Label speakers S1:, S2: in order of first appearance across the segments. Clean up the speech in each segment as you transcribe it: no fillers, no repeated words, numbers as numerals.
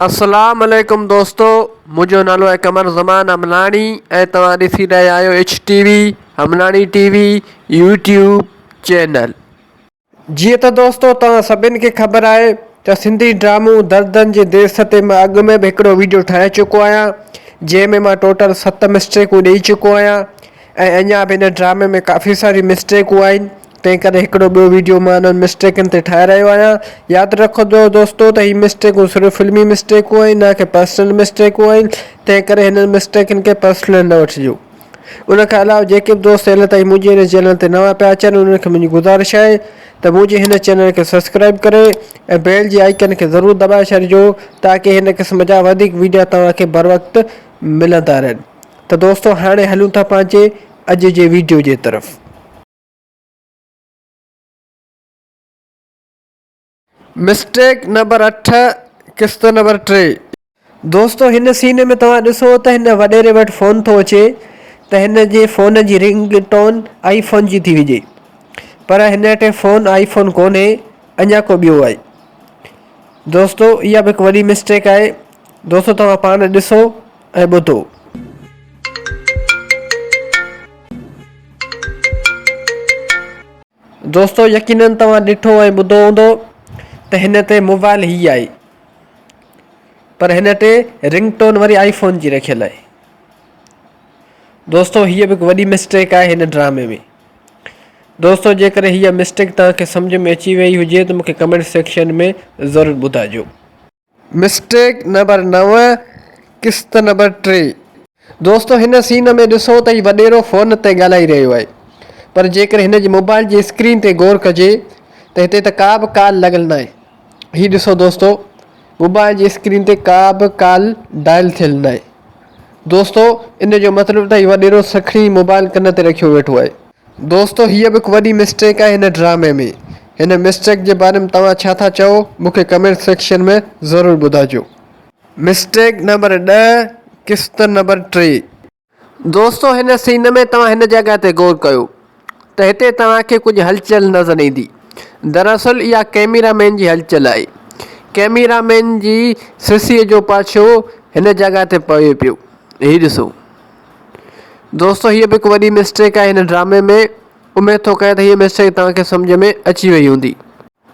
S1: अस्सलाम वालेकुम दोस्तों, मुझो नालो है कमर ज़मान हमलानी ऐं तव्हां ॾिसी रहिया आहियो HTV हमलानी TV यूट्यूब चैनल। जीअं त दोस्तों तव्हां सभिनि खे ख़बर आहे त सिंधी ड्रामो दर्दनि जे देस ते मां अॻु में बि हिकिड़ो वीडियो ठाहे चुको आहियां, जंहिंमें मां टोटल 7 मिस्टेकूं ॾेई चुको आहियां ऐं अञा बि हिन ड्रामे में काफ़ी सारी मिस्टेकूं आहिनि। तंहिं करे हिकिड़ो ॿियो वीडियो मां उन्हनि मिस्टेकनि ते ठाहे रहियो आहियां। यादि रखंदो दोस्तों त हीअ मिस्टेकूं सिर्फ़ु फिल्मी मिस्टेकूं आहिनि, न कि पर्सनल मिस्टेकूं आहिनि। तंहिं करे हिन मिस्टेकनि खे पर्सनल न वठिजो। उन खां अलावा जेके बि दोस्त हाल ताईं मुंहिंजे हिन चैनल ते नवां पिया अचनि उन्हनि खे मुंहिंजी गुज़ारिश आहे त मुंहिंजे हिन चैनल खे सब्सक्राइब करे ऐं बेल जी आइकन खे ज़रूरु दॿाए छॾिजो ताकी हिन क़िस्म जा वधीक वीडियो तव्हांखे बर वक़्तु मिलंदा रहनि। त दोस्तों हाणे हलूं था पंहिंजे अॼु जे वीडियो जे तरफ़। मिस्टेक नंबर 8 किस्त नंबर 3। दोस्तों हिन सीन में तव्हां ॾिसो त हिन वॾेरे वटि फ़ोन थो अचे त हिन जे फ़ोन जी रिंग टोन आईफोन जी थी हुजे, पर हिन वटि फ़ोन आईफोन कोन्हे, अञा को ॿियो आहे। दोस्तों इहा बि हिकु वॾी मिस्टेक आहे। दोस्तों तव्हां पाण ॾिसो ऐं ॿुधो। दोस्तों यकीनन तव्हां ॾिठो ऐं ॿुधो हूंदो त हिन ते मोबाइल ही आहे, पर हिन ते रिंगटोन वरी आईफोन जी रखियल आहे। दोस्तों हीअ बि हिकु वॾी मिस्टेक आहे हिन ड्रामे में। दोस्तों जेकर हीअ मिस्टेक तव्हांखे सम्झ में अची वई हुजे त मूंखे कमेंट सेक्शन में ज़रूरु ॿुधाइजो। मिस्टेक नंबर 9 किस्त नंबर 3। दोस्तों हिन सीन में ॾिसो त हीउ वॾेरो फ़ोन ते ॻाल्हाई रहियो आहे, पर जेकर हिन जी मोबाइल जी स्क्रीन ते गौर कजे त हिते त का बि कॉल लॻल न आहे। हीउ ॾिसो दोस्तों, मोबाइल जी स्क्रीन ते का बि कॉल डायल थियल न आहे। दोस्तों इन जो मतिलबु त हीउ वॾेरो सखणी मोबाइल कन ते रखियो वेठो आहे। दोस्तों हीअ बि हिकु वॾी मिस्टेक आहे हिन ड्रामे में। हिन मिस्टेक जे बारे में तव्हां छा था चओ मूंखे कमेंट सेक्शन में ज़रूरु ॿुधाइजो। मिस्टेक नंबर 10 किस्त नंबर 3। दोस्तों हिन सीन में तव्हां हिन जॻह ते गौर कयो त हिते तव्हांखे कुझु हलचल नज़र ईंदी। दरअसल इहा कैमरामैन जी हलचल आहे। कैमरामैन जी सीसीअ जो पाछो हिन जॻह ते पवे पियो। हीउ ॾिसो। दोस्तों हीअ बि हिकु वॾी मिस्टेक आहे हिन ड्रामे में। उमेद थो कयां त हीअ मिस्टेक तव्हांखे सम्झ में अची वई हूंदी।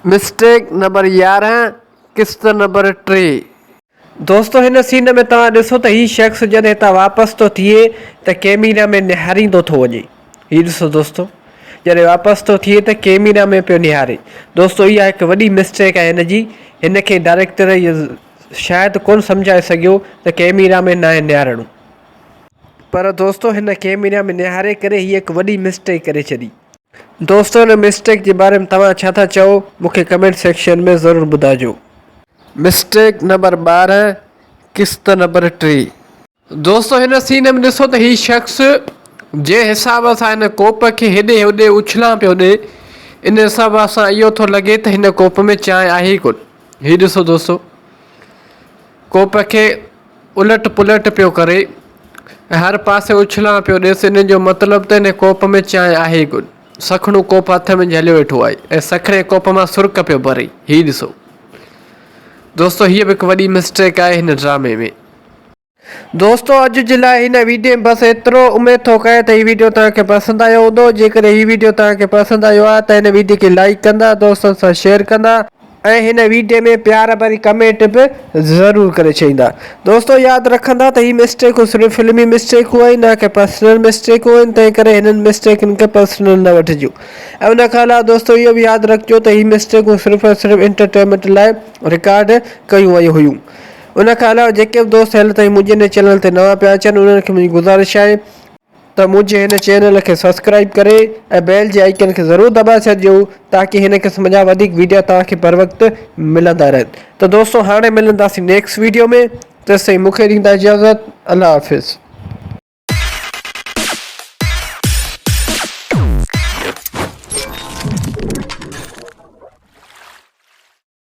S1: मिस्टेक नंबर 11 किस्त नंबर 3। दोस्तों हिन सीन में तव्हां ॾिसो त हीउ शख़्स जॾहिं हितां वापसि थो थिए त कैमरामैन निहारींदो थो वञे। हीउ ॾिसो दोस्तों, जॾहिं वापसि थो थिए त कैमरामैन पियो निहारे। दोस्तों इहा हिकु वॾी मिस्टेक आहे हिन जी। हिन खे डायरेक्टर इहो शायदि कोन सम्झाए सघियो त कैमरामैन न आहे निहारणो, पर दोस्तों हिन कैमरामैन निहारे करे हीअ हिकु वॾी मिस्टेक करे छॾी। दोस्तों हिन मिस्टेक जे बारे में तव्हां छा था चओ मूंखे कमेंट सेक्शन में ज़रूरु ॿुधाइजो। मिस्टेक नंबर 12 किस्त नंबर 3। दोस्तों हिन सीन में ॾिसो त हीउ शख़्स जे हिसाब सां हिन कोप खे हेॾे होॾे उछलां पियो ॾे, इन हिसाब सां इहो थो लॻे त हिन कोप में चांहि आहे ई कोन। हीउ ॾिसो दोस्तों, कोप खे उलट पुलट पियो करे ऐं हर पासे उछलां पियो ॾेसि। इन जो मतिलबु त हिन कोप में चांहि आहे ई कोन। सखणो कोप हथ में झलियो वेठो आहे ऐं सखणे कोप मां सुर्क पियो भरे। हीउ ॾिसो। दोस्तों हीअ बि हिकु वॾी मिस्टेक आहे हिन ड्रामे में। दोस्तों अॼु जे लाइ हिन वीडियो में बसि एतिरो। उमेद थो कयां त हीउ वीडियो तव्हांखे पसंदि आयो हूंदो। जेकर हीउ वीडियो तव्हांखे पसंदि आयो आहे त हिन वीडियो खे लाइक कंदा, दोस्तनि सां शेयर कंदा ऐं हिन वीडियो में प्यार भरी कमेंट बि ज़रूरु करे छॾींदा। दोस्तों यादि रखंदा त हीअ मिस्टेकूं सिर्फ़ु फिल्मी मिस्टेकूं आहिनि, न कि पर्सनल मिस्टेकूं आहिनि। तंहिं करे हिननि मिस्टेकनि खे पर्सनल न वठिजो। ऐं उन खां अलावा दोस्तों इहो बि यादि रखिजो त हीअ मिस्टेकूं सिर्फ़ु सिर्फ़ु एंटरटेनमेंट लाइ रिकॉर्ड कयूं वयूं हुयूं। उन खां अलावा जेके बि दोस्त हाल ताईं मुंहिंजे हिन चैनल ते नवां पिया अचनि उन्हनि खे मुंहिंजी गुज़ारिश आहे त मुंहिंजे हिन चैनल खे सब्सक्राइब करे ऐं बेल जी आइकन खे ज़रूरु दॿाए छॾिजो ताकी हिन क़िस्म जा वधीक वीडियो तव्हांखे बर वक़्तु मिलंदा रहनि। त दोस्तों हाणे मिलंदासीं नेक्स्ट वीडियो में। तेसिताईं मूंखे ॾींदा इजाज़त। अल्लाह हाफ़िज़।